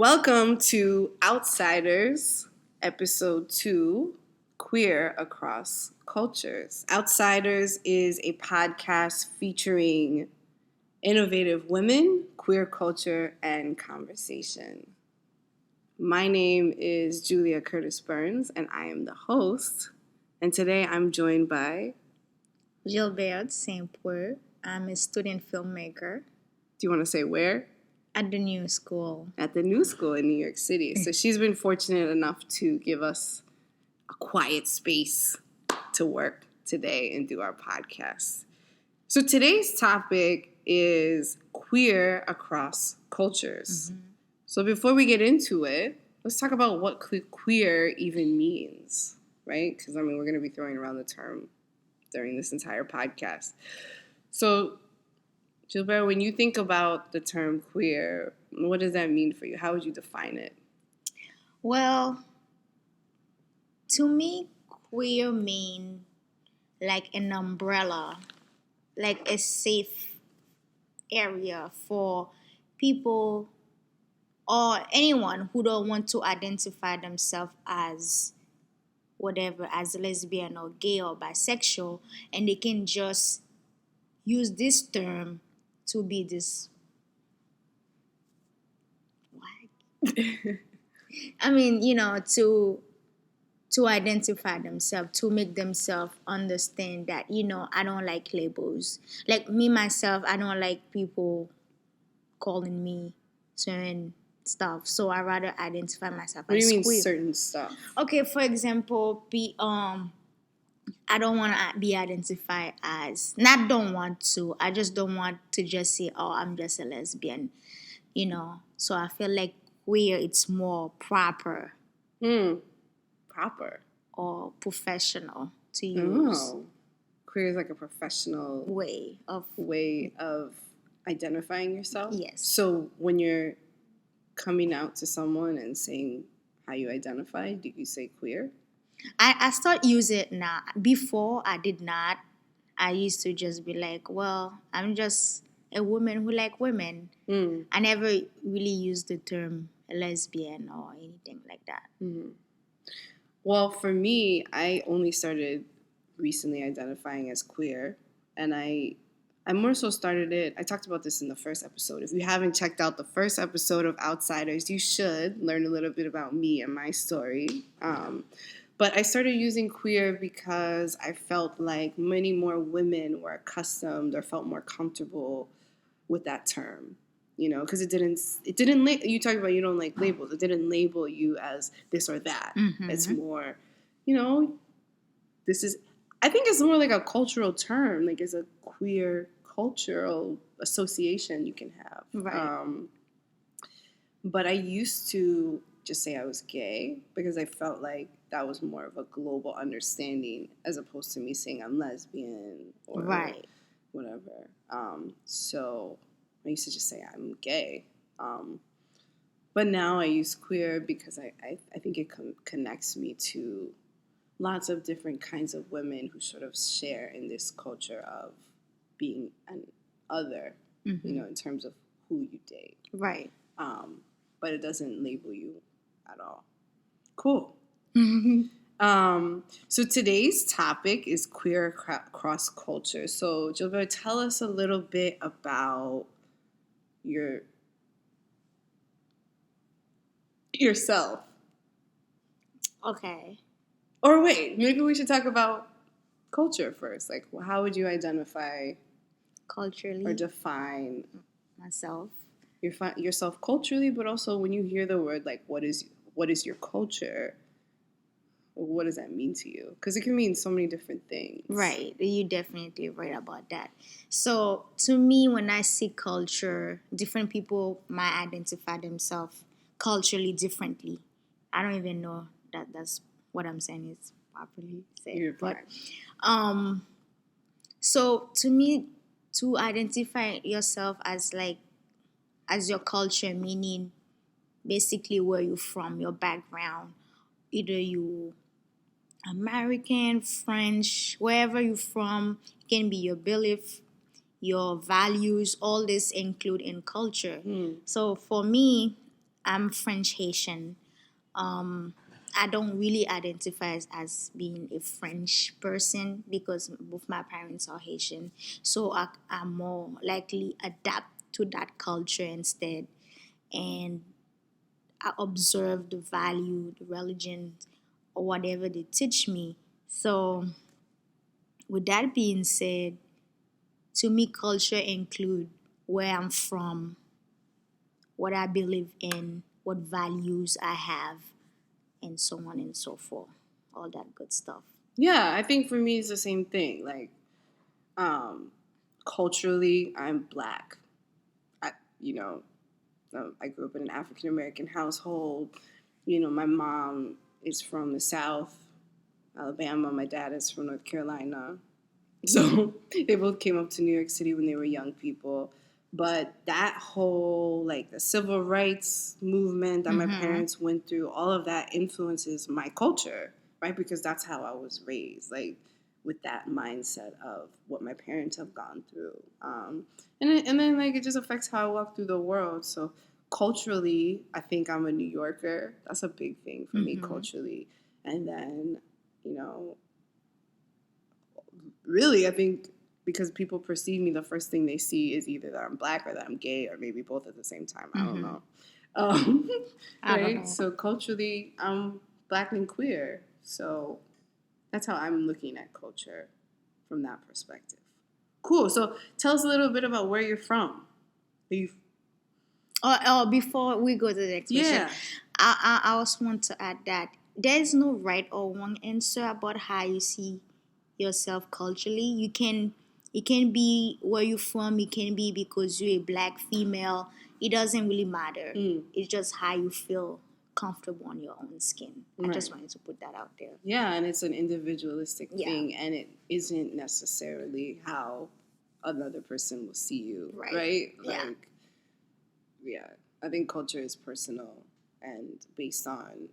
Welcome to Outsiders, Episode 2, Queer Across Cultures. Outsiders is a podcast featuring innovative women, queer culture, and conversation. My name is Julia Curtis Burns, and I am the host. And today I'm joined by... Gilberte Saint-Preux. I'm a student filmmaker. Do you want to say where? At the New School. At the New School in New York City. So she's been fortunate enough to give us a quiet space to work today and do our podcast. So today's topic is queer across cultures. Mm-hmm. So before we get into it, let's talk about what queer even means, right? Because, we're going to be throwing around the term during this entire podcast. So, Gilberte, when you think about the term queer, what does that mean for you? How would you define it? Well, to me, queer means like an umbrella, like a safe area for people or anyone who don't want to identify themselves as whatever, as lesbian or gay or bisexual, and they can just use this term to be this to identify themselves, to make themselves understand that, I don't like labels. Like me, myself, I don't like people calling me certain stuff. So I rather identify myself as queer. What do you mean certain stuff? Okay, for example, I don't want to be identified as, not don't want to, I just don't want to just say, oh, I'm just a lesbian, So I feel like queer, it's more proper. Proper? Or professional to use. Oh. Queer is like a professional way of identifying yourself? Yes. So when you're coming out to someone and saying how you identify, do you say queer? I start using it now. Before, I did not. I used to just be like, well, I'm just a woman who like women. I never really used the term lesbian or anything like that. Well, for me, I only started recently identifying as queer. And I more so started it, I talked about this in the first episode. If you haven't checked out the first episode of Outsiders, you should learn a little bit about me and my story. But I started using queer because I felt like many more women were accustomed or felt more comfortable with that term, because it didn't, you talk about you don't like labels. It didn't label you as this or that. Mm-hmm. It's more, this is, I think it's more like a cultural term, like it's a queer cultural association you can have. Right. But I used to just say I was gay because I felt like that was more of a global understanding as opposed to me saying I'm lesbian or whatever. So I used to just say I'm gay. But now I use queer because I think it connects me to lots of different kinds of women who sort of share in this culture of being an other, in terms of who you date. Right. But it doesn't label you at all. Cool. So today's topic is queer across culture. So Gilberte, tell us a little bit about yourself. Okay. Or wait, maybe we should talk about culture first. Like, how would you identify culturally or define myself? Yourself culturally, but also when you hear the word, like, what is your culture? What does that mean to you? Because it can mean so many different things. Right. You're definitely right about that. So to me, when I see culture, different people might identify themselves culturally differently. I don't even know that that's what I'm saying is properly said. You're but fine. So to me, to identify yourself as your culture, meaning basically where you're from, your background, either you American, French, wherever you're from, it can be your belief, your values, all this include in culture. So for me, I'm French Haitian. I don't really identify as being a French person because both my parents are Haitian. So I'm more likely adapt to that culture instead. And I observe the value, the religion, or whatever they teach me. So with that being said, to me, culture include where I'm from, what I believe in, what values I have, and so on and so forth. All that good stuff. Yeah, I think for me it's the same thing. Like, culturally, I'm Black. I, you know, I grew up in an African American household. My mom is from the South, Alabama. My dad is from North Carolina. So they both came up to New York City when they were young people. But that whole, like, the civil rights movement that my parents went through, all of that influences my culture, right? Because that's how I was raised, like, with that mindset of what my parents have gone through. And then, like, it just affects how I walk through the world. So culturally, I think I'm a New Yorker. That's a big thing for me culturally. And then, really, I think because people perceive me, the first thing they see is either that I'm Black or that I'm gay or maybe both at the same time. I don't know. I don't Right? know. So culturally, I'm Black and queer. So that's how I'm looking at culture from that perspective. Cool. So tell us a little bit about where you're from. Before we go to the next question, Yeah. I also want to add that there's no right or wrong answer about how you see yourself culturally. It can be where you're from. It can be because you're a Black female. It doesn't really matter. It's just how you feel comfortable on your own skin. I just wanted to put that out there. Yeah, and it's an individualistic thing, and it isn't necessarily how another person will see you, right? Like, yeah, I think culture is personal and based on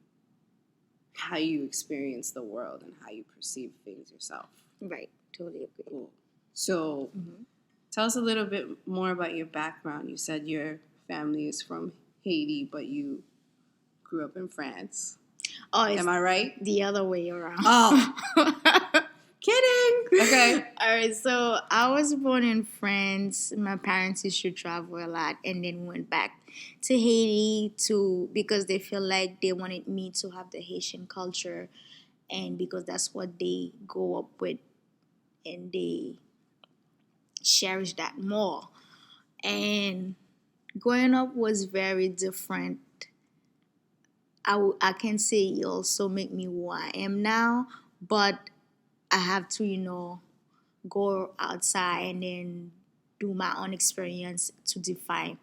how you experience the world and how you perceive things yourself. Right, totally agree. Cool. So, tell us a little bit more about your background. You said your family is from Haiti, but you grew up in France. Oh, am I right? The other way around. Oh, kidding. Okay. All right. So I was born in France. My parents used to travel a lot, and then went back to Haiti because they feel like they wanted me to have the Haitian culture, and because that's what they grow up with, and they cherish that more. And growing up was very different. I can say it also make me who I am now, but I have to, go outside and then do my own experience to define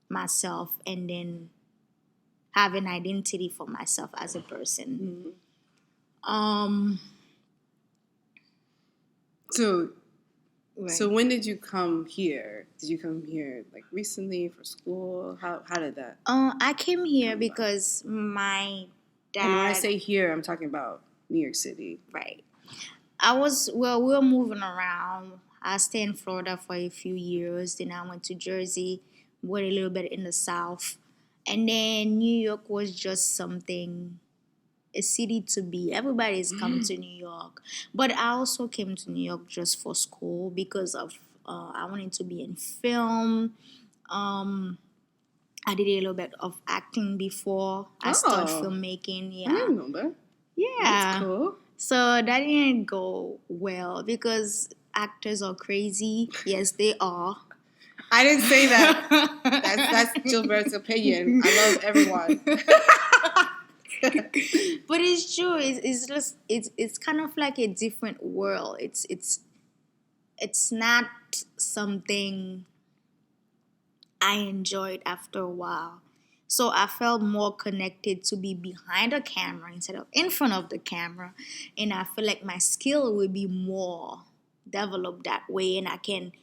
myself and then have an identity for myself as a person. So when did you come here? Did you come here like recently for school? How did that? I came here because my dad. And when I say here, I'm talking about New York City. Right. We were moving around. I stayed in Florida for a few years. Then I went to Jersey, went a little bit in the South. And then New York was just a city to be. Everybody's come to New York. But I also came to New York just for school because of I wanted to be in film. I did a little bit of acting before I started filmmaking. Yeah. I didn't know that. Yeah. That's cool. So that didn't go well because actors are crazy. Yes, they are. I didn't say that. That's Gilberte's opinion. I love everyone. But it's true. It's kind of like a different world. It's not something I enjoyed after a while. So I felt more connected to be behind the camera instead of in front of the camera. And I feel like my skill will be more developed that way, and I can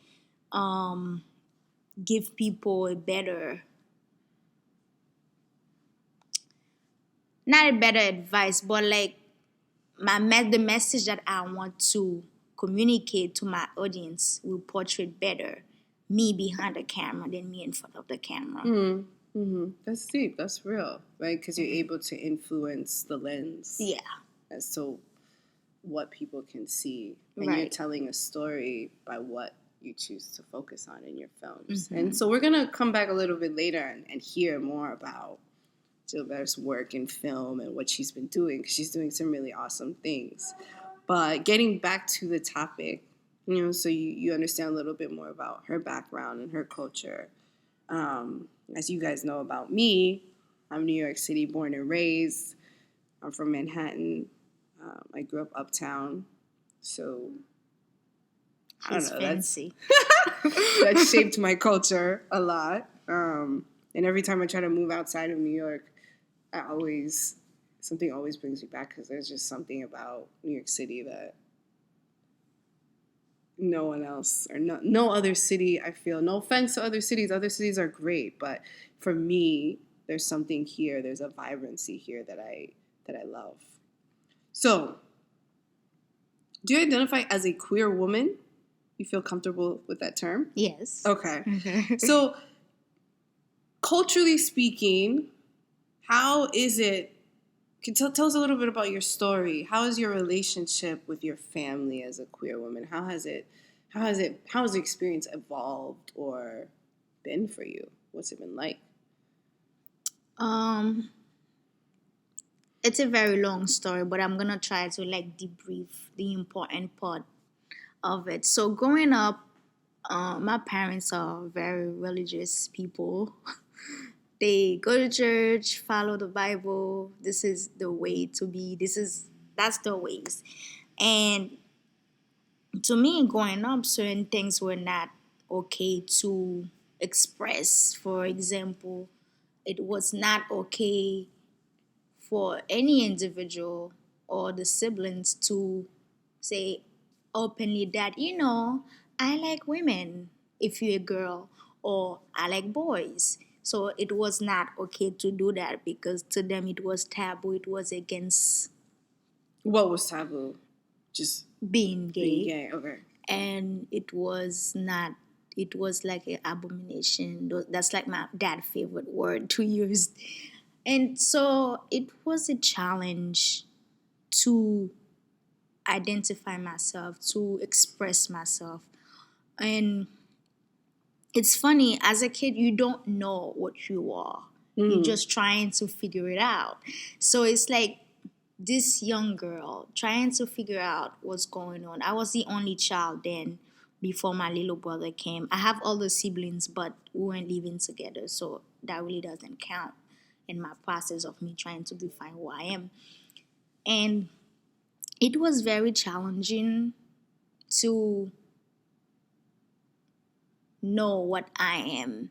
give people not a better advice, but like the message that I want to communicate to my audience will portray better me behind the camera than me in front of the camera. That's deep. That's real, right? Because you're able to influence the lens Yeah. as to what people can see, and you're telling a story by what you choose to focus on in your films. And so we're gonna come back a little bit later and hear more about Gilberte's work in film and what she's been doing, because she's doing some really awesome things. But getting back to the topic, you know, so you understand a little bit more about her background and her culture. As you guys know about me, I'm New York City born and raised. I'm from Manhattan. I grew up uptown, so I don't know. Fancy. That shaped my culture a lot. And every time I try to move outside of New York, something always brings me back, because there's just something about New York City that no one else, or no other city, I feel. No offense to other cities. Other cities are great, but for me, there's something here. There's a vibrancy here that I love. So, do you identify as a queer woman? You feel comfortable with that term? Yes. Okay. So, culturally speaking, how is it? Can tell us a little bit about your story. How is your relationship with your family as a queer woman? How has the experience evolved or been for you? What's it been like? It's a very long story, but I'm gonna try to debrief the important part of it. So growing up, my parents are very religious people. They go to church, follow the Bible. This is the way to be. That's the ways. And to me, growing up, certain things were not okay to express. For example, it was not okay for any individual or the siblings to say openly that, I like women if you're a girl, or I like boys. So it was not okay to do that, because to them it was taboo. It was against What was taboo? Just being gay. being gay, okay. And it was not, it was like an abomination. That's like my dad's favorite word to use. And so it was a challenge to identify myself, to express myself. And it's funny, as a kid, you don't know what you are. You're just trying to figure it out. So it's like this young girl trying to figure out what's going on. I was the only child then, before my little brother came. I have older siblings, but we weren't living together, so that really doesn't count in my process of me trying to define who I am. And it was very challenging to know what I am.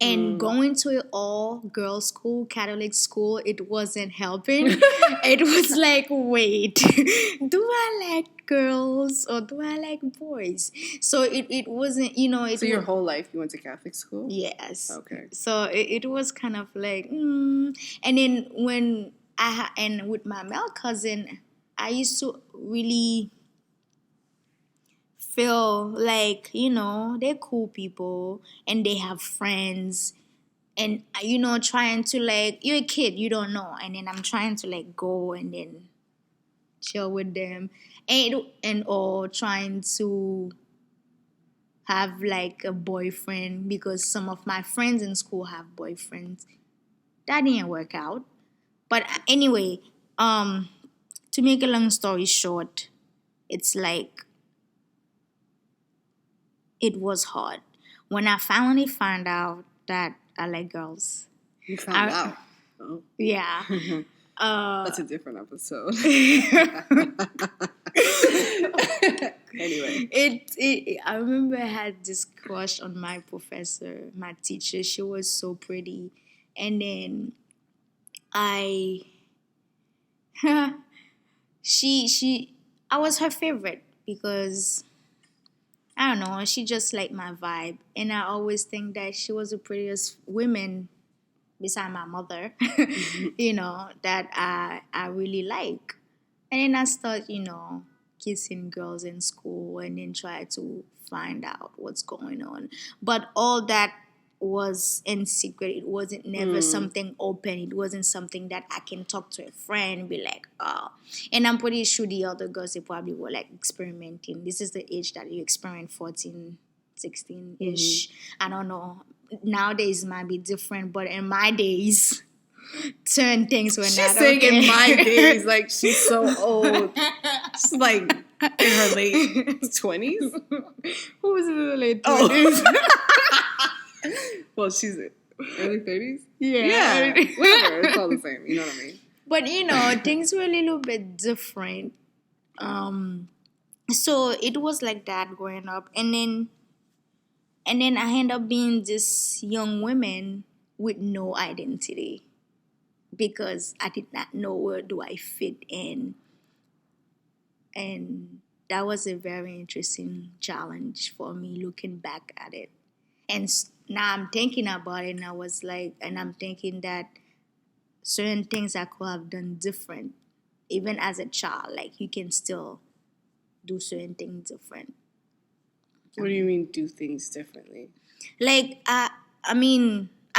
And going to an all-girls school, Catholic school, it wasn't helping. It was like, wait, do I like girls or do I like boys? So it wasn't, So your whole life you went to Catholic school? Yes. Okay. So it was kind of like, And then when and with my male cousin, I used to really feel like, they're cool people and they have friends, and trying to you're a kid, you don't know, and then I'm trying to go and then chill with them, and or trying to have a boyfriend, because some of my friends in school have boyfriends. That didn't work out. But anyway, to make a long story short, it's it was hard. When I finally found out that I like girls. You found out? Oh. Yeah. That's a different episode. Anyway. I remember I had this crush on my professor, my teacher. She was so pretty. And then I was her favorite, because I don't know, she just liked my vibe. And I always think that she was the prettiest woman beside my mother, that I really like. And then I start, kissing girls in school, and then try to find out what's going on. But all that was in secret. It wasn't never something open. It wasn't something that I can talk to a friend and be like, oh. And I'm pretty sure the other girls, they probably were like experimenting. This is the age that you experiment, 14, 16-ish. I don't know. Nowadays it might be different, but in my days, certain things were She's not saying okay. in my days, like she's so old. She's like in her late 20s. Who's in the late 20s? Well, she's early 30s. Yeah. Whatever. It's all the same. You know what I mean? But things were a little bit different. So it was like that growing up, and then I end up being this young woman with no identity because I did not know where do I fit in, and that was a very interesting challenge for me looking back at it. And now I'm thinking about it, and I'm thinking that certain things I could have done different, even as a child. Like you can still do certain things different. What do you mean do things differently? Like I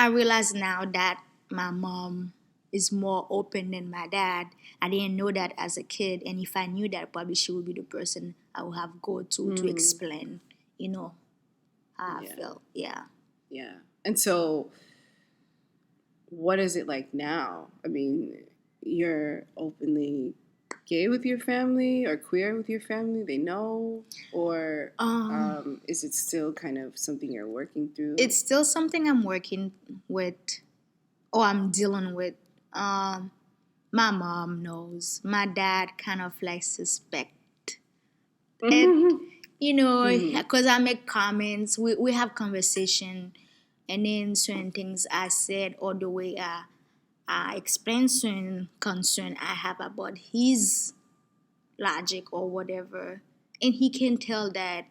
realize now that my mom is more open than my dad. I didn't know that as a kid, and if I knew that, probably she would be the person I would have go to explain, how I felt. Yeah. Yeah. And so what is it like now? I mean, you're openly gay with your family or queer with your family? They know? Or is it still kind of something you're working through? It's still something I'm working with or I'm dealing with. My mom knows. My dad kind of like suspect. And, because I make comments, we have conversation, and then certain things I said or the way I explain certain concern I have about his logic or whatever, and he can tell that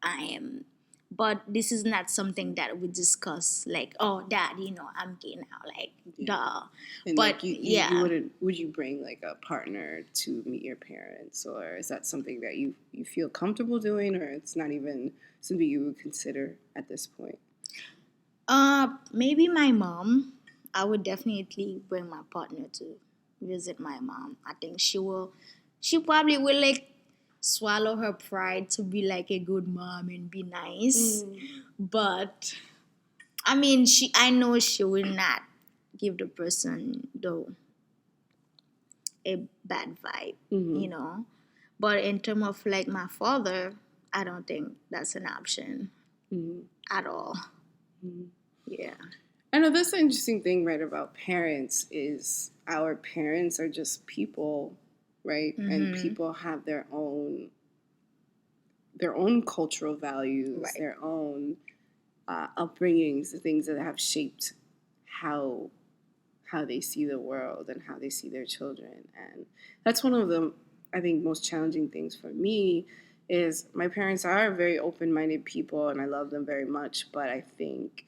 I am. But this is not something that we discuss, like, oh, dad, I'm gay now, like, duh. And but like would you bring like a partner to meet your parents, or is that something that you feel comfortable doing, or it's not even something you would consider at this point? Maybe my mom. I would definitely bring my partner to visit my mom. I think she probably will like swallow her pride to be like a good mom and be nice. But I know she will not give the person though a bad vibe, But in terms of like my father, I don't think that's an option at all. Yeah. I know that's the interesting thing, right, about parents is our parents are just people, right? And people have their own cultural values, Right. their own upbringings, the things that have shaped how they see the world and how they see their children. And that's one of the, I think, most challenging things for me is my parents are very open-minded people and I love them very much, but I think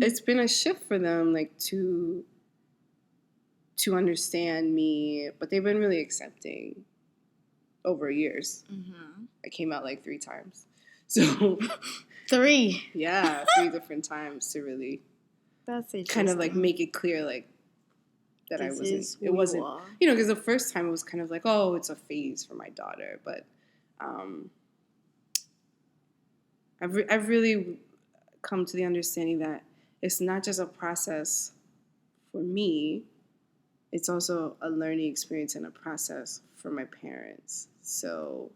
it's been a shift for them, like to understand me, but they've been really accepting over years. I came out like 3 times. So 3. Yeah, 3 different times to really That's kind of like make it clear like that I wasn't, it wasn't, because the first time it was kind of like, oh, it's a phase for my daughter, but I've really come to the understanding that it's not just a process for me, it's also a learning experience and a process for my parents. So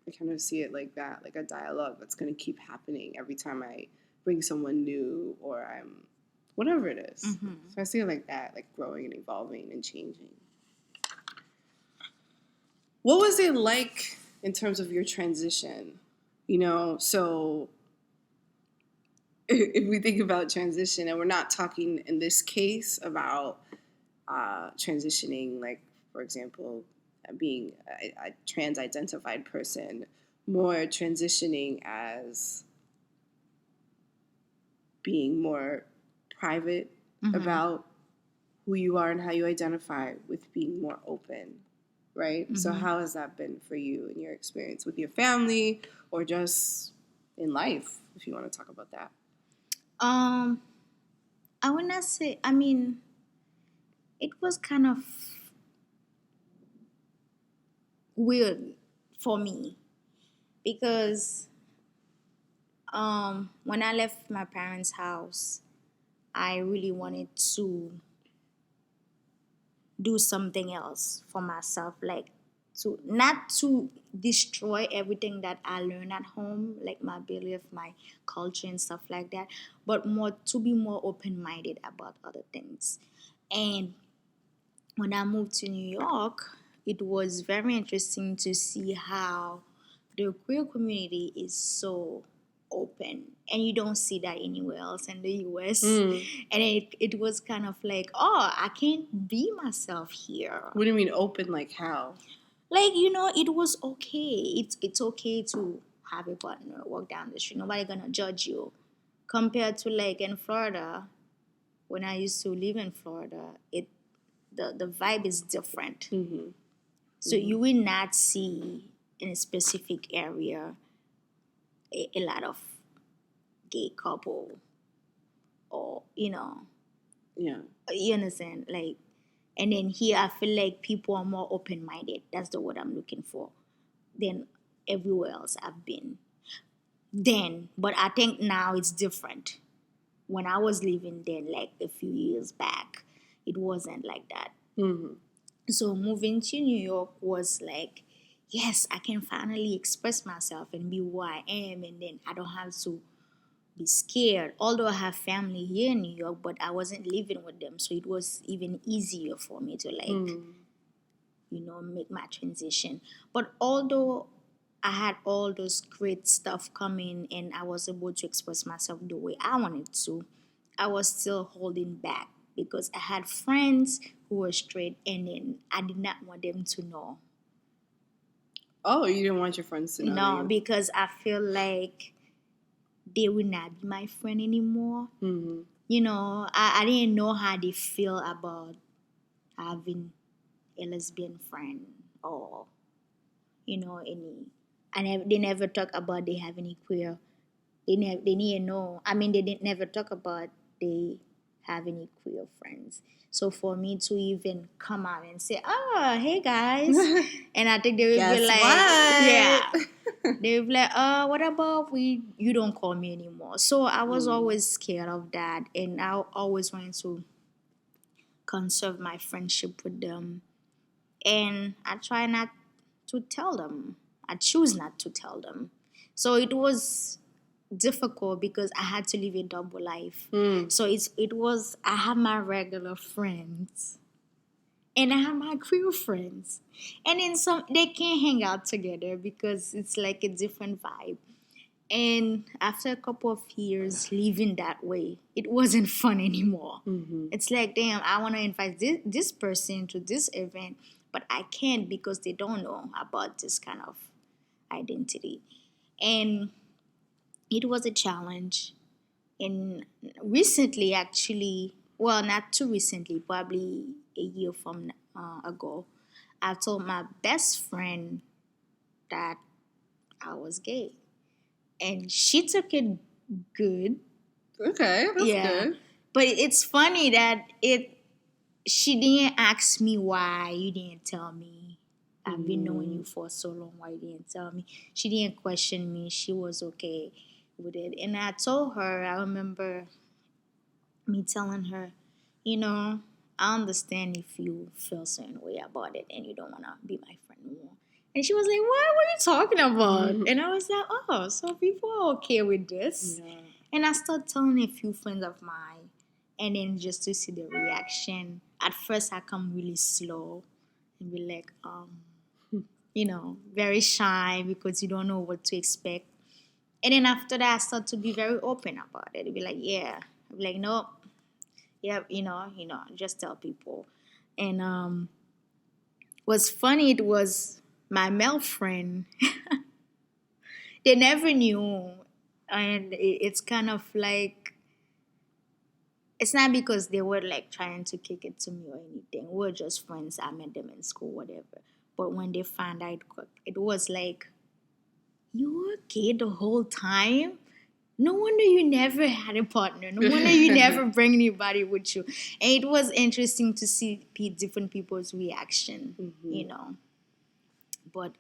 I kind of see it like that, like a dialogue that's going to keep happening every time I bring someone new or I'm whatever it is. So I see it like that, like growing and evolving and changing. What was it like in terms of your transition? So if we think about transition, and we're not talking in this case about transitioning, like, for example, being a trans-identified person, more transitioning as being more private about who you are and how you identify, with being more open, right? So how has that been for you in your experience with your family or just in life, if you want to talk about that? I would not say. I mean, it was kind of weird for me because when I left my parents' house, I really wanted to do something else for myself, like to not to destroy everything that I learned at home, like my belief, my culture and stuff like that, but more to be more open minded about other things. And when I moved to New York, it was very interesting to see how the queer community is so open, and you don't see that anywhere else in the US. And it was kind of like, oh, I can't be myself here. What do you mean open? Like how? Like, it was okay. It's okay to have a partner walk down the street. Nobody gonna judge you. Compared to like in Florida, when I used to live in Florida, the vibe is different. So you will not see in a specific area a lot of gay couple, or Yeah. you understand, like. And then here I feel like people are more open minded. That's the word I'm looking for than everywhere else I've been. Then, but I think now it's different. When I was living there, like a few years back, it wasn't like that. So moving to New York was like, yes, I can finally express myself and be who I am, and then I don't have to be scared. Although I have family here in New York, but I wasn't living with them, so it was even easier for me to like, make my transition. But although I had all those great stuff coming and I was able to express myself the way I wanted to, I was still holding back because I had friends who were straight, and then I did not want them to know. Oh, you didn't want your friends to know? No, because I feel like they will not be my friend anymore. I didn't know how they feel about having a lesbian friend, or any. They never talk about they have any queer. They didn't know. I mean, they didn't never talk about they have any queer friends. So for me to even come out and say, "Oh, hey guys," and I think they would be like, "Yeah." They would be like, what about you don't call me anymore? So I was always scared of that, and I always wanted to conserve my friendship with them. And I try not to tell them. I choose not to tell them. So it was difficult because I had to live a double life. So I have my regular friends and I have my queer friends. And then they can't hang out together because it's like a different vibe. And after a couple of years living that way, it wasn't fun anymore. It's like, damn, I want to invite this person to this event, but I can't because they don't know about this kind of identity. And it was a challenge. And recently, actually, well, not too recently, probably a year from ago, I told my best friend that I was gay. And she took it good. Okay, that's good. But it's funny that she didn't ask me why you didn't tell me. I've been knowing you for so long, why you didn't tell me? She didn't question me. She was okay with it. And I told her, I remember me telling her, I understand if you feel a certain way about it and you don't want to be my friend anymore. And she was like, what are you talking about? And I was like, oh, so people are okay with this? Yeah. And I started telling a few friends of mine, and then just to see the reaction. At first, I come really slow and be like, very shy because you don't know what to expect. And then after that, I start to be very open about it. Be like, yeah. I'd be like, no. Yeah, just tell people. And what's funny, it was my male friend. They never knew. And it's kind of like, it's not because they were like trying to kick it to me or anything. We're just friends. I met them in school, whatever. But when they found out, it was like, you were gay the whole time? No wonder you never had a partner. No wonder you never bring anybody with you. And it was interesting to see different people's reaction, you know. But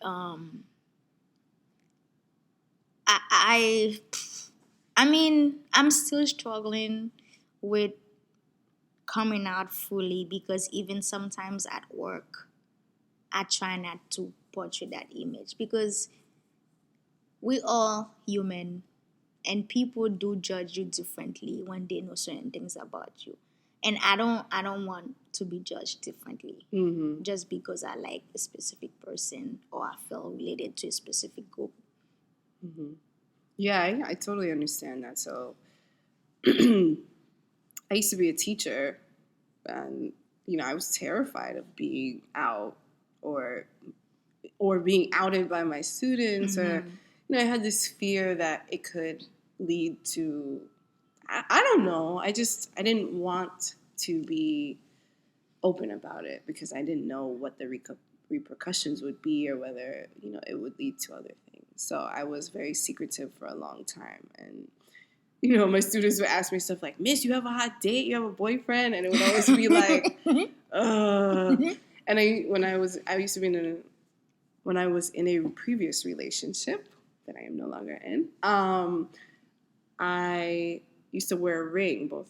I mean, I'm still struggling with coming out fully because even sometimes at work, I try not to portray that image because we all human and people do judge you differently when they know certain things about you. And I don't want to be judged differently just because I like a specific person or I feel related to a specific group. Yeah, I totally understand that. So I used to be a teacher, and I was terrified of being out or being outed by my students, or I had this fear that it could lead to I don't know. I didn't want to be open about it because I didn't know what the repercussions would be or whether it would lead to other things. So I was very secretive for a long time, and my students would ask me stuff like, "Miss, you have a hot date? You have a boyfriend?" And it would always be like, "Ugh." And I used to be when I was in a previous relationship that I am no longer in. I used to wear a ring. Both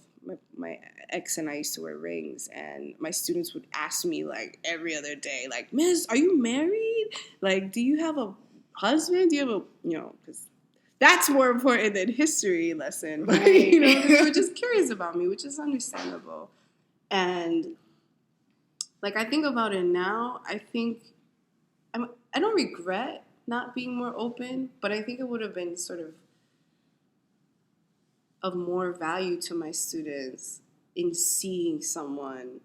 my ex and I used to wear rings, and my students would ask me like every other day, like, "Miss, are you married? Like, do you have a husband? Do you have a because that's more important than history lesson." But they were just curious about me, which is understandable. And like I think about it now, I think I don't regret not being more open, but I think it would have been sort of more value to my students in seeing someone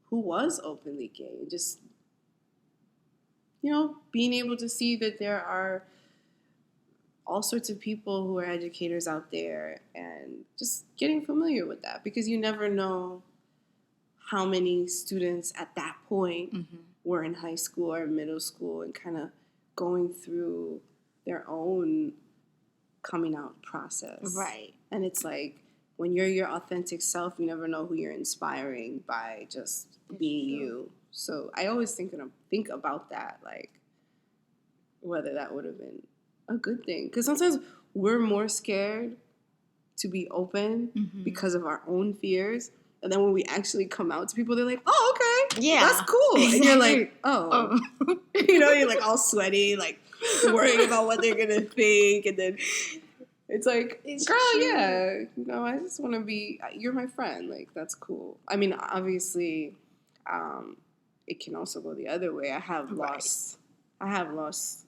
who was openly gay. Just, being able to see that there are all sorts of people who are educators out there and just getting familiar with that, because you never know how many students at that point were in high school or middle school and kind of going through their own coming out process. Right. And it's like, when you're your authentic self, you never know who you're inspiring by just being you. So I always think about that, like whether that would have been a good thing. Because sometimes we're more scared to be open because of our own fears. And then when we actually come out to people, they're like, "Oh, okay, yeah, that's cool." Exactly. And you're like, "Oh." You're like all sweaty, like worrying about what they're going to think. And then it's like, girl, true. Yeah, I just want to be, you're my friend. Like, that's cool. I mean, obviously, it can also go the other way. I have lost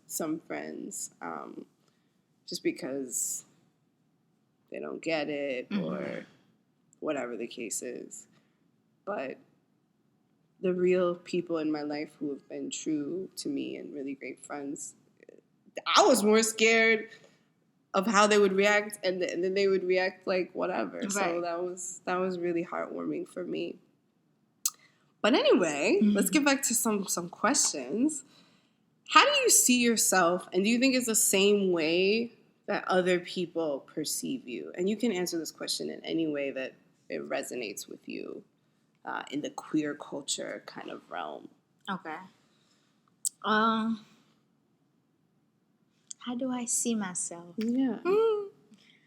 some friends just because they don't get it or whatever the case is. But the real people in my life who have been true to me and really great friends, I was more scared of how they would react, and then they would react like whatever. Right. So that was really heartwarming for me. But anyway, let's get back to some questions. How do you see yourself, and do you think it's the same way that other people perceive you? And you can answer this question in any way that it resonates with you in the queer culture kind of realm. Okay. How do I see myself? Yeah.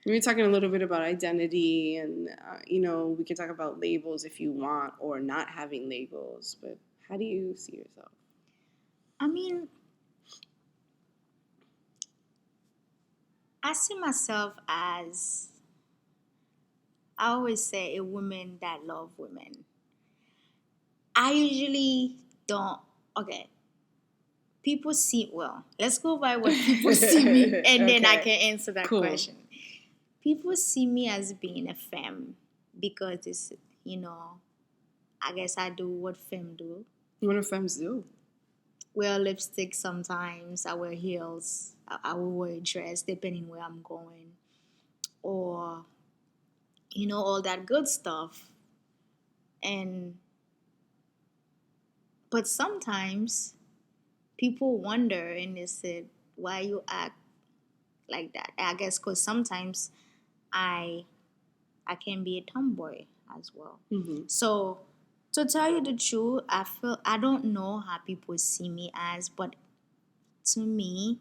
We were talking a little bit about identity, and, we can talk about labels if you want, or not having labels. But how do you see yourself? I mean, I see myself as, I always say, a woman that love women. I usually don't, okay. People see, let's go by what people see me, and then I can answer that question. People see me as being a femme because it's, I guess I do what femme do. What do femmes do? Wear lipstick sometimes. I wear heels. I will wear a dress depending where I'm going. Or, all that good stuff. But sometimes people wonder and they said, why you act like that. I guess because sometimes I can be a tomboy as well. Mm-hmm. So to tell you the truth, I don't know how people see me as, but to me,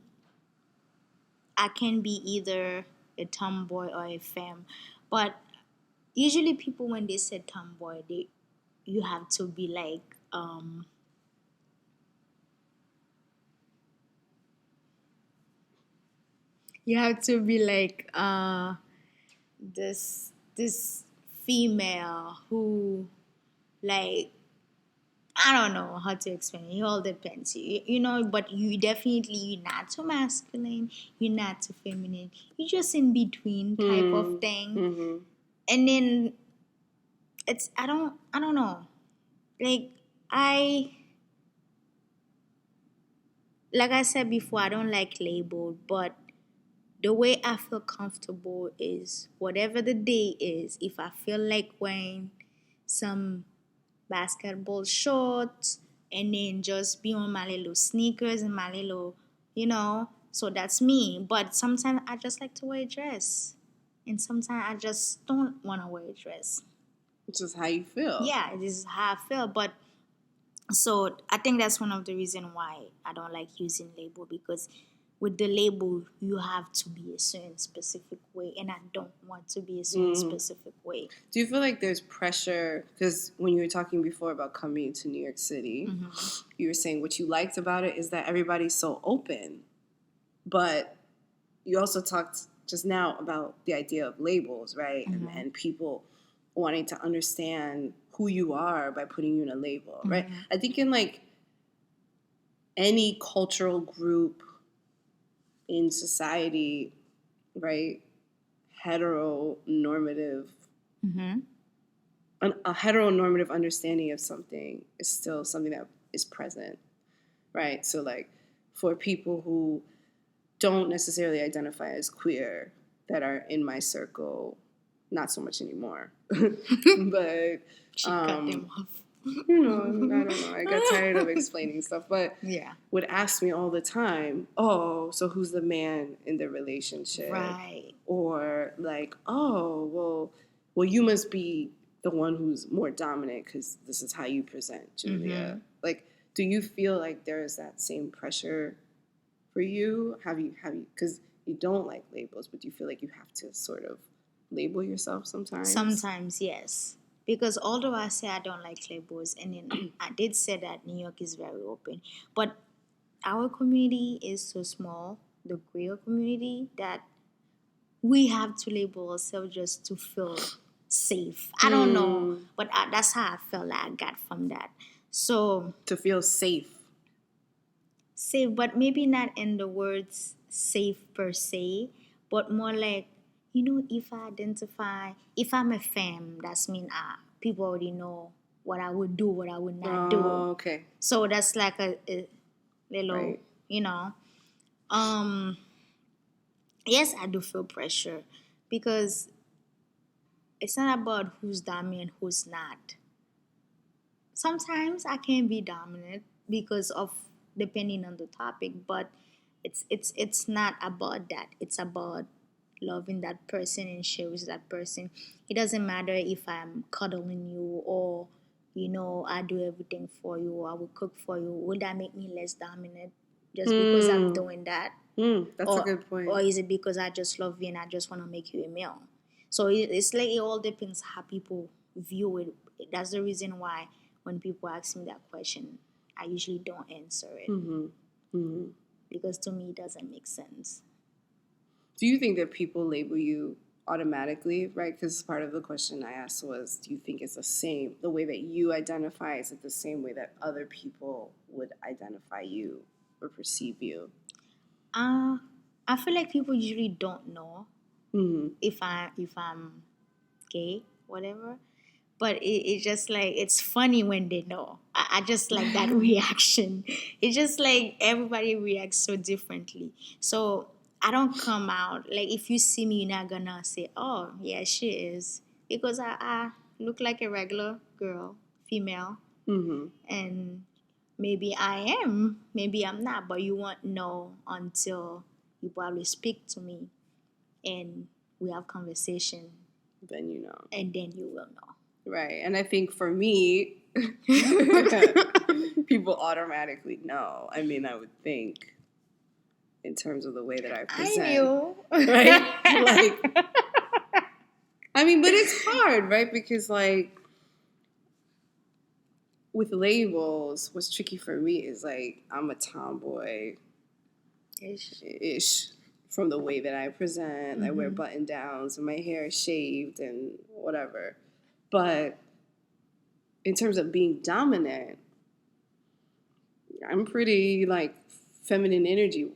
I can be either a tomboy or a femme. But usually people when they say tomboy, you have to be like you have to be like this female who, like, I don't know how to explain it. It all depends. You know, but you're not too masculine, you're not too feminine. You're just in between type of thing. Mm-hmm. And then I don't know. Like I like I said before, I don't like labeled, but the way I feel comfortable is whatever the day is. If I feel like wearing some basketball shorts and then just be on my little sneakers and my little, so that's me. But sometimes I just like to wear a dress, and sometimes I just don't want to wear a dress. It's just how you feel. Yeah, this is how I feel. But so I think that's one of the reasons why I don't like using label, because with the label you have to be a certain specific way, and I don't want to be a certain specific way. Do you feel like there's pressure? Because when you were talking before about coming to New York City, you were saying what you liked about it is that everybody's so open. But you also talked just now about the idea of labels, right? And people wanting to understand who you are by putting you in a label, right? I think in like any cultural group in society, right, heteronormative, a heteronormative understanding of something is still something that is present, right? So like for people who don't necessarily identify as queer that are in my circle, not so much anymore, but She cut them off. I don't know. I got tired of explaining stuff, but would ask me all the time, oh, so who's the man in the relationship? Right. Or like, oh, well, you must be the one who's more dominant because this is how you present, Julia. Like, do you feel like there's that same pressure for you? Have you, because you don't like labels, but do you feel like you have to sort of label yourself sometimes? Sometimes, yes. Because although I say I don't like labels, and then I did say that New York is very open, but our community is so small, the queer community, that we have to label ourselves just to feel safe. I don't know, but that's how I felt like I got from that. So to feel safe, but maybe not in the words safe per se, but more like, if I'm a femme, that's mean people already know what I would do, what I would not do. Okay. So that's like a little, right. Yes, I do feel pressure, because it's not about who's dominant, who's not. Sometimes I can be dominant because of depending on the topic, but it's not about that. It's about loving that person and share with that person. It doesn't matter if I'm cuddling you, or I do everything for you, or I will cook for you. Will that make me less dominant just because I'm doing that? That's a good point. Or is it because I just love you and I just want to make you a meal? So it's like it all depends how people view it. That's the reason why when people ask me that question, I usually don't answer it. Because to me, it doesn't make sense. Do you think that people label you automatically, right? Because part of the question I asked was, do you think it's the same, the way that you identify, is it the same way that other people would identify you or perceive you? I feel like people usually don't know if I'm gay, whatever. But it's just like, it's funny when they know. I just like that reaction. It's just like everybody reacts so differently. So I don't come out. Like, if you see me, you're not gonna say, oh, yeah, she is. Because I look like a regular girl, female. And maybe I am, maybe I'm not. But you won't know until you probably speak to me and we have conversation. Then you know. And then you will know. Right. And I think for me, people automatically know. I mean, I would think in terms of the way that I present. I knew. Right? Like, I mean, but it's hard, right? Because, like, with labels, what's tricky for me is, like, I'm a tomboy-ish from the way that I present. I wear button-downs and my hair is shaved and whatever. But in terms of being dominant, I'm pretty, like, feminine energy.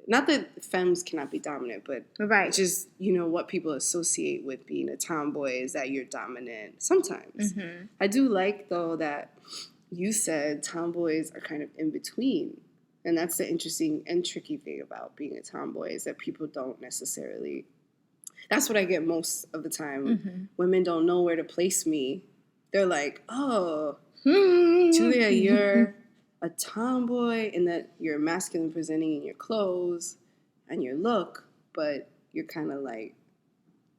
Not that femmes cannot be dominant, but right. just, you know, what people associate with being a tomboy is that you're dominant sometimes. I do like, though, that you said tomboys are kind of in between. And that's the interesting and tricky thing about being a tomboy is that people don't necessarily... That's what I get most of the time. Women don't know where to place me. They're like, oh, Julia, you're a tomboy in that you're masculine presenting in your clothes and your look, but you're kind of like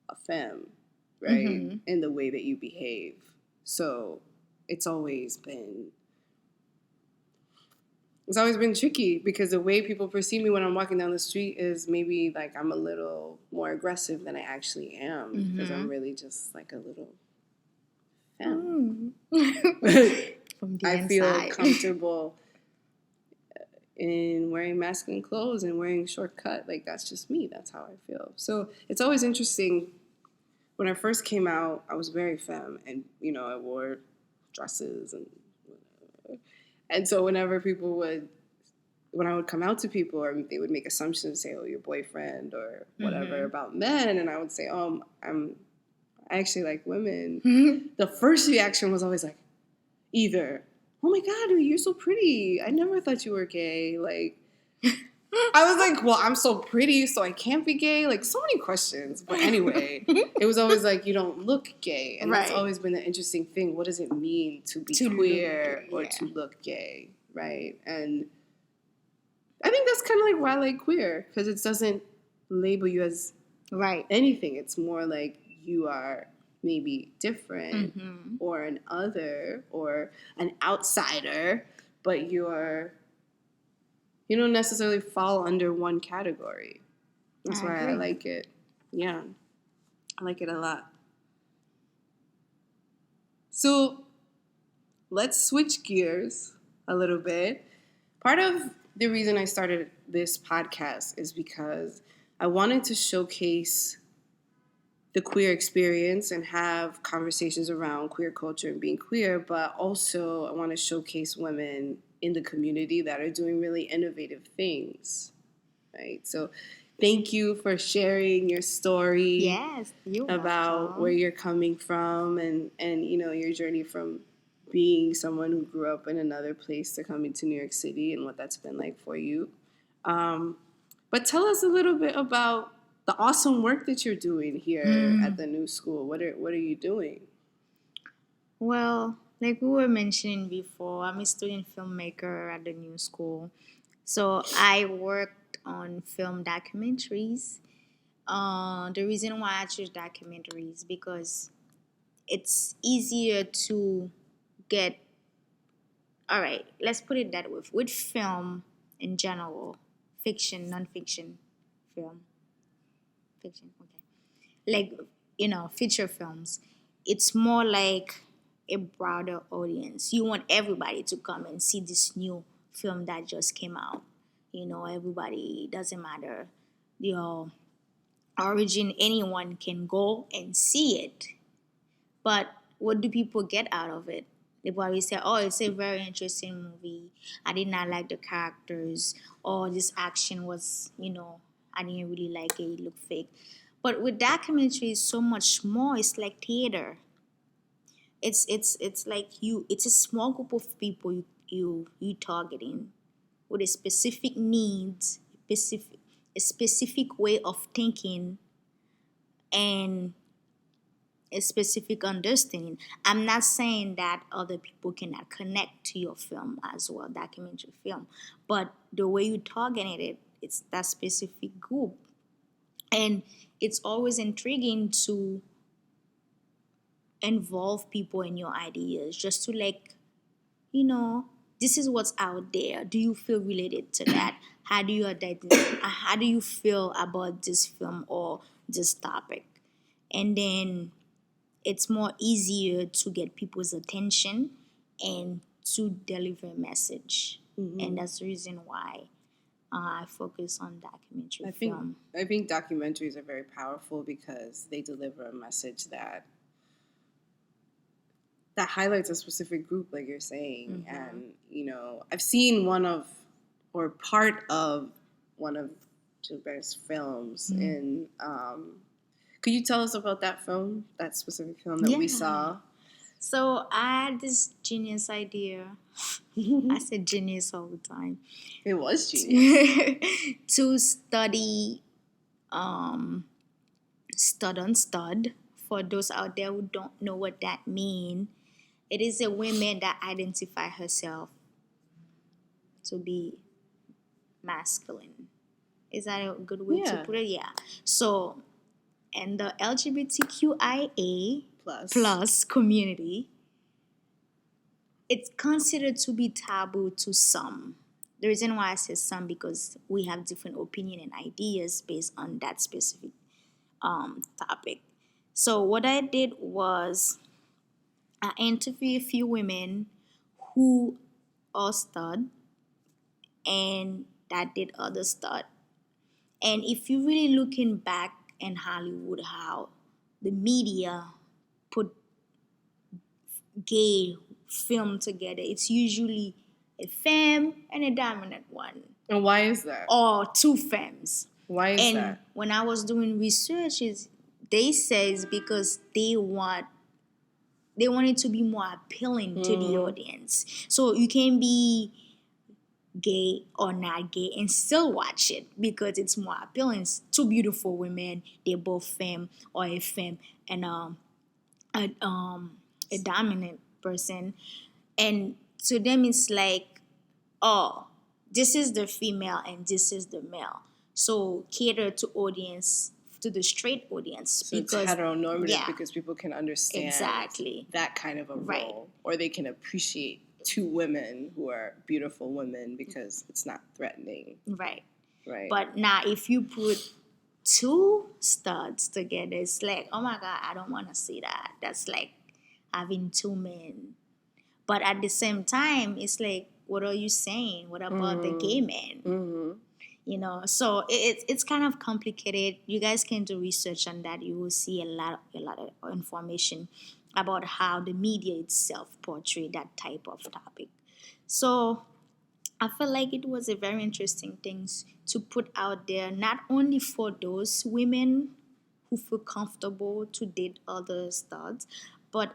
a femme, right? In the way that you behave. So it's always been tricky because the way people perceive me when I'm walking down the street is maybe like I'm a little more aggressive than I actually am because I'm really just like a little femme. From the I inside. feel comfortable in wearing masculine clothes and wearing short cut. Like, that's just me. That's how I feel. So it's always interesting. When I first came out, I was very femme. And, you know, I wore dresses and whatever. And so whenever when I would come out to people, or they would make assumptions and say, oh, your boyfriend or whatever about men. And I would say, oh, I actually like women. The first reaction was always like, either, oh my God, you're so pretty. I never thought you were gay. Like, I was like, well, I'm so pretty, so I can't be gay. Like, so many questions. But anyway, it was always like, you don't look gay. And that's always been the interesting thing. What does it mean to be queer or to look gay, right? And I think that's kind of like why I like queer, because it doesn't label you as anything. It's more like you are maybe different or an other or an outsider, but you don't necessarily fall under one category. That's why I like it. Yeah, I like it a lot. So let's switch gears a little bit. Part of the reason I started this podcast is because I wanted to showcase the queer experience and have conversations around queer culture and being queer, but also I want to showcase women in the community that are doing really innovative things, right? So thank you for sharing your story about where you're coming from and you know, your journey from being someone who grew up in another place to coming to New York City and what that's been like for you. But tell us a little bit about the awesome work that you're doing here at the new school. What are you doing? Well, like we were mentioning before, I'm a student filmmaker at the new school. So I worked on film documentaries. The reason why I choose documentaries because it's easier to get. All right, let's put it that way. With film in general, fiction, non-fiction film. Fiction, okay. Like, you know, feature films, it's more like a broader audience. You want everybody to come and see this new film that just came out. You know, everybody, doesn't matter your origin, anyone can go and see it. But what do people get out of it? They probably say, oh, it's a very interesting movie. I did not like the characters. Or this action was, you know, I didn't really like it. It looked fake. But with documentaries, so much more. It's like theater. It's like it's a small group of people you targeting with a specific needs, a specific way of thinking, and a specific understanding. I'm not saying that other people cannot connect to your film as well, documentary film, but the way you targeted it it's that specific group. And it's always intriguing to involve people in your ideas, just to like, you know, this is what's out there. Do you feel related to that? How do you identify? How do you feel about this film or this topic? And then it's more easier to get people's attention and to deliver a message. And that's the reason why I focus on documentary film. I think documentaries are very powerful because they deliver a message that highlights a specific group, like you're saying. And I've seen part of one of Gilberte's films. In could you tell us about that film, that specific film that we saw? So I had this genius idea. I said genius all the time. It was genius. To study stud on stud. For those out there who don't know what that means, it is a woman that identify herself to be masculine. Is that a good way to put it? Yeah. So, in the LGBTQIA plus community, it's considered to be taboo to some. The reason why I say some, because we have different opinion and ideas based on that specific topic. So what I did was I interviewed a few women who are stud and that did other stud. And if you're really looking back in Hollywood, how the media put gay film together, it's usually a femme and a dominant one. And why is that? Or two femmes. Why is that? And when I was doing research, they say it's because they want it to be more appealing to the audience. So you can be gay or not gay and still watch it because it's more appealing. It's two beautiful women, they're both femme or a femme and a dominant person, and to them it's like, oh, this is the female and this is the male, so cater to the straight audience, so because it's heteronormative, because people can understand that kind of a role, or they can appreciate two women who are beautiful women because it's not threatening. Right. But now if you put two studs together, it's like, oh my God, I don't want to see that. That's like having two men. But at the same time, it's like, what are you saying? What about the gay men? So it's kind of complicated. You guys can do research on that. You will see a lot of information about how the media itself portray that type of topic. So I feel like it was a very interesting thing to put out there, not only for those women who feel comfortable to date other studs, but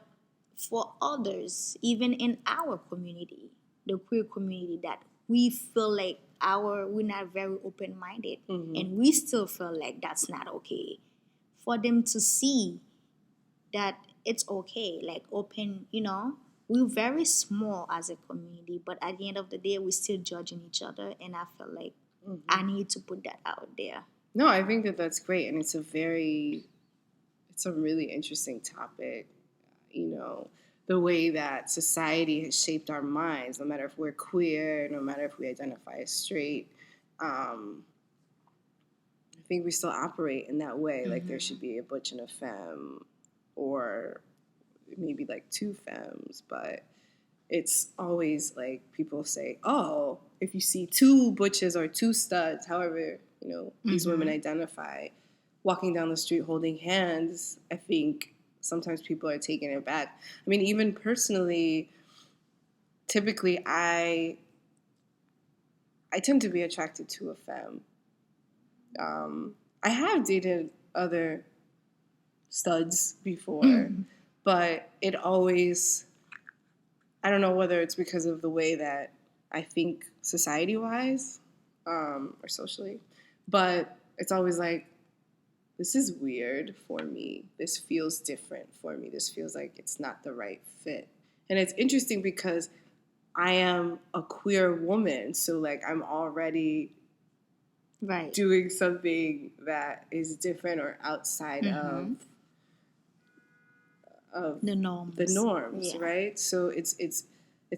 for others, even in our community, the queer community, that we feel like we're not very open-minded, and we still feel like that's not okay. For them to see that it's okay, like open, we're very small as a community, but at the end of the day, we're still judging each other, and I feel like I need to put that out there. No, I think that's great, and it's a really interesting topic. The way that society has shaped our minds, no matter if we're queer, no matter if we identify as straight, I think we still operate in that way. Like there should be a butch and a femme, or maybe like two femmes, but it's always like people say, oh, if you see two butches or two studs, however, these women identify, walking down the street holding hands, I think sometimes people are taken aback. I mean, even personally, typically I tend to be attracted to a femme. I have dated other studs before, but it always, I don't know whether it's because of the way that I think society-wise or socially, but it's always like, this is weird for me. This feels different for me. This feels like it's not the right fit. And it's interesting because I am a queer woman, so like I'm already Right. doing something that is different or outside Mm-hmm. of The norms. the norms, Yeah. right? So it's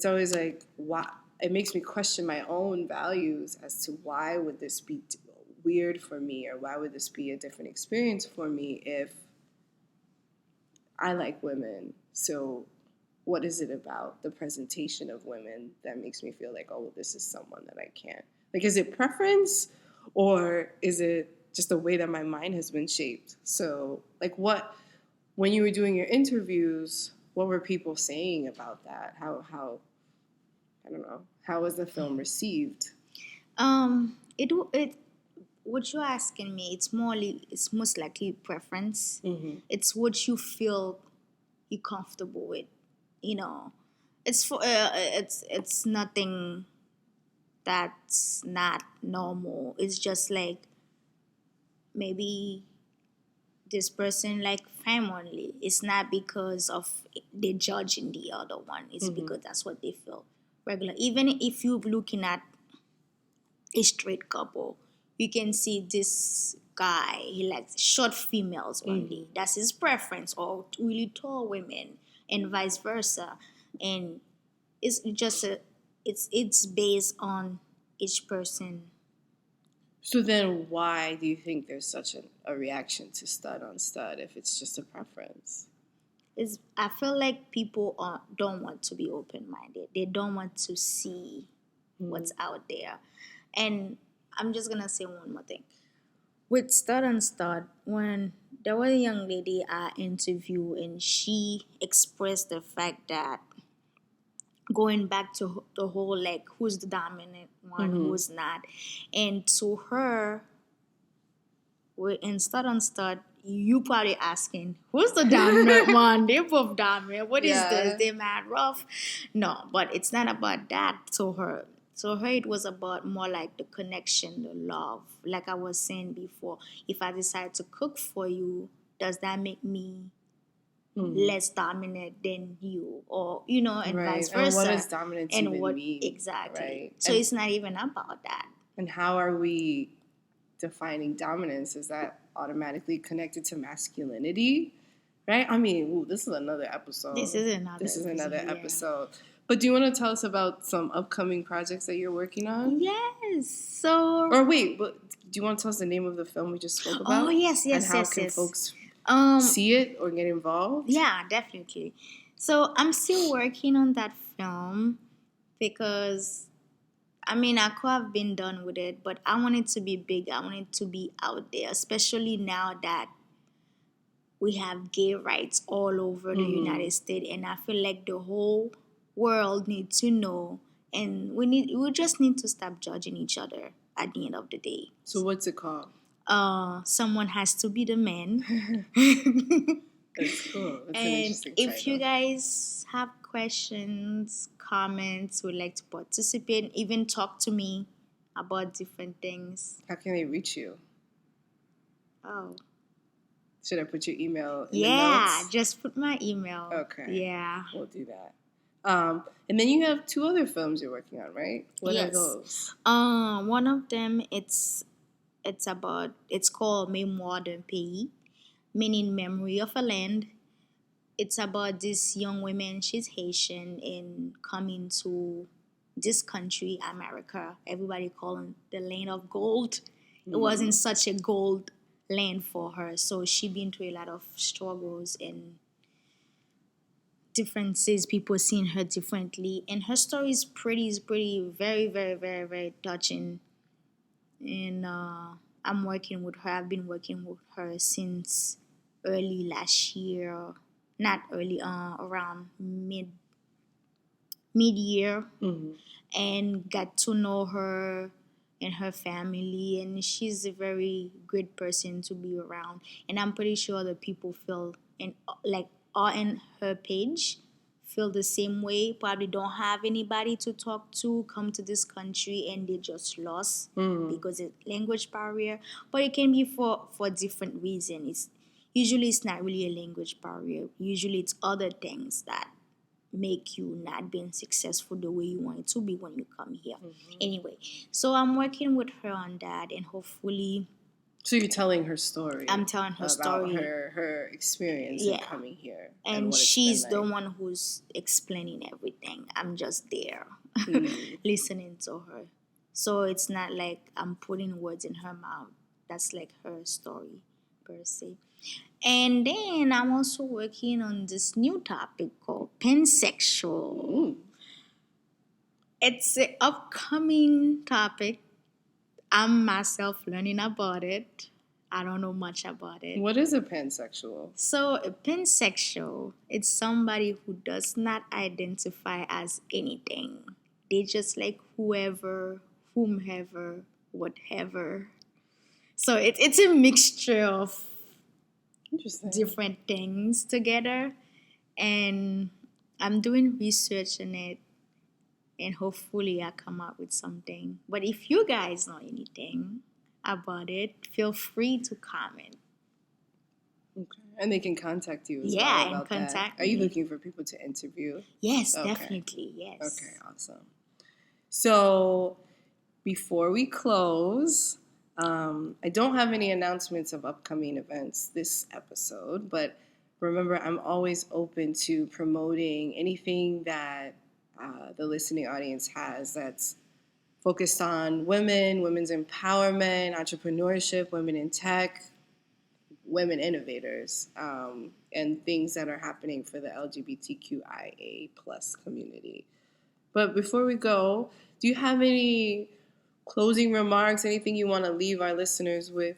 always like, why? It makes me question my own values as to why would this be weird for me, or why would this be a different experience for me if I like women. So what is it about the presentation of women that makes me feel like, oh, well, this is someone that I can't? Like, is it preference, or is it just the way that my mind has been shaped? So, like, when you were doing your interviews, what were people saying about that? How I don't know, how was the film received? It what you're asking me, it's most likely preference. Mm-hmm. It's what you feel you're comfortable with. You know, it's nothing that's not normal. It's just like maybe this person like family. It's not because of they judging the other one. It's Mm-hmm. because that's what they feel regular. Even if you're looking at a straight couple, you can see this guy, he likes short females only. Mm-hmm. That's his preference, or really tall women, and vice versa. And it's just it's based on each person. So then, why do you think there's such a reaction to stud on stud if it's just a preference? I feel like people don't want to be open minded. They don't want to see what's out there. And I'm just gonna say one more thing. With Stud and Stud, when there was a young lady I interviewed, and she expressed the fact that going back to the whole like who's the dominant one, who's not, and to her, in Stud and Stud, you probably asking who's the dominant one? They're both dominant. What is this? Yeah. They're mad rough. No, but it's not about that to her. So her, it was about more like the connection, the love. Like I was saying before, if I decide to cook for you, does that make me less dominant than you? Or, and Right. vice And what versa. does dominance And even what mean? exactly. Right. So it's not even about that. And how are we defining dominance? Is that automatically connected to masculinity? Right? I mean, ooh, this is another episode. This is another episode. episode, yeah. But do you want to tell us about some upcoming projects that you're working on? Yes. So. Or wait, but do you want to tell us the name of the film we just spoke about? Oh yes, And how yes, can yes. folks see it or get involved? Yeah, definitely. So I'm still working on that film because I mean I could have been done with it, but I want it to be big. I want it to be out there, especially now that we have gay rights all over the United States, and I feel like the whole world needs to know, and we just need to stop judging each other at the end of the day. So what's it called? Someone has to be the man. That's cool. That's an And interesting if title. you guys have questions, comments, would like to participate, even talk to me about different things. How can they reach you? Oh. Should I put your email in the Yeah, notes? just put my email. Okay. Yeah. We'll do that. And then you have 2 other films you're working on, right? What are those? One of them it's called Mémoire d'un pays, meaning memory of a land. It's about this young woman, she's Haitian, and coming to this country, America. Everybody calling the land of gold. It wasn't such a gold land for her, so she been through a lot of struggles and differences, people seeing her differently, and her story is pretty very very very very touching. And I'm working with her. I've been working with her since early last year, not early, around mid year, and got to know her and her family, and she's a very good person to be around, and I'm pretty sure the people feel and like are in her page feel the same way, probably don't have anybody to talk to, come to this country and they just lost because of language barrier, but it can be for different reasons. It's usually it's not really a language barrier, usually it's other things that make you not being successful the way you want it to be when you come here. Mm-hmm. Anyway, so I'm working with her on that, and hopefully So you're telling her story. I'm telling her about story. her experience in coming here. And what she's it's been the like. one who's explaining everything. I'm just there Mm. listening to her. So it's not like I'm putting words in her mouth. That's like her story per se. And then I'm also working on this new topic called pansexual. Mm. It's an upcoming topic. I'm myself learning about it. I don't know much about it. What is a pansexual? So a pansexual, it's somebody who does not identify as anything. They just like whoever, whomever, whatever. So it's a mixture of different things together. And I'm doing research on it, and hopefully I come up with something. But if you guys know anything about it, feel free to comment. Okay. And they can contact you as well Yeah, about and contact that. Are you me. looking for people to interview? Yes, Okay. definitely, yes. Okay, awesome. So before we close, I don't have any announcements of upcoming events this episode, but remember, I'm always open to promoting anything that the listening audience has that's focused on women, women's empowerment, entrepreneurship, women in tech, women innovators, and things that are happening for the LGBTQIA plus community. But before we go, do you have any closing remarks, anything you want to leave our listeners with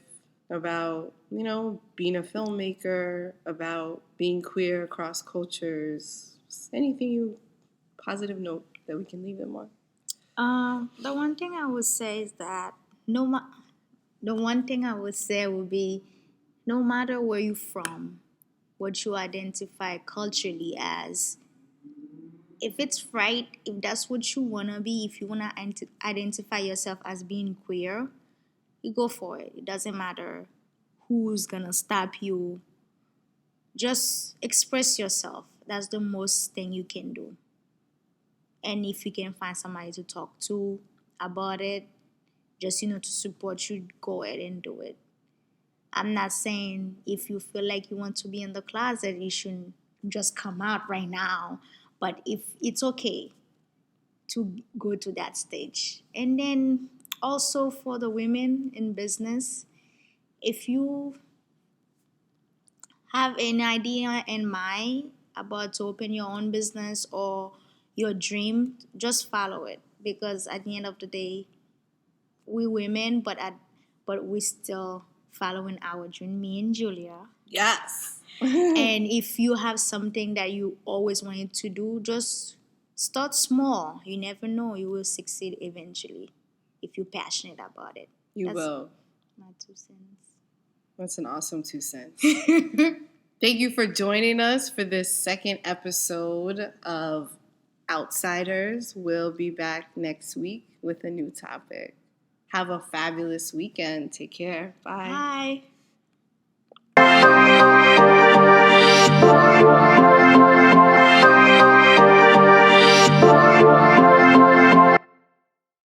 about, being a filmmaker, about being queer across cultures, anything positive note that we can leave them on? The one thing I would say is that the one thing I would say would be, no matter where you're from, what you identify culturally as, if it's right, if that's what you want to be, if you want to identify yourself as being queer, you go for it. It doesn't matter who's going to stop you. Just express yourself. That's the most thing you can do. And if you can find somebody to talk to about it, just, to support you, go ahead and do it. I'm not saying if you feel like you want to be in the closet, you shouldn't just come out right now. But if it's okay to go to that stage. And then also for the women in business, if you have an idea in mind about to open your own business or your dream, just follow it. Because at the end of the day, we women, but we still following our dream, me and Julia. Yes. And if you have something that you always wanted to do, just start small. You never know, you will succeed eventually if you're passionate about it. That's will. My 2 cents. That's an awesome 2 cents. Thank you for joining us for this second episode of OUTsideHERS. We'll be back next week with a new topic. Have a fabulous weekend. Take care. Bye. Bye.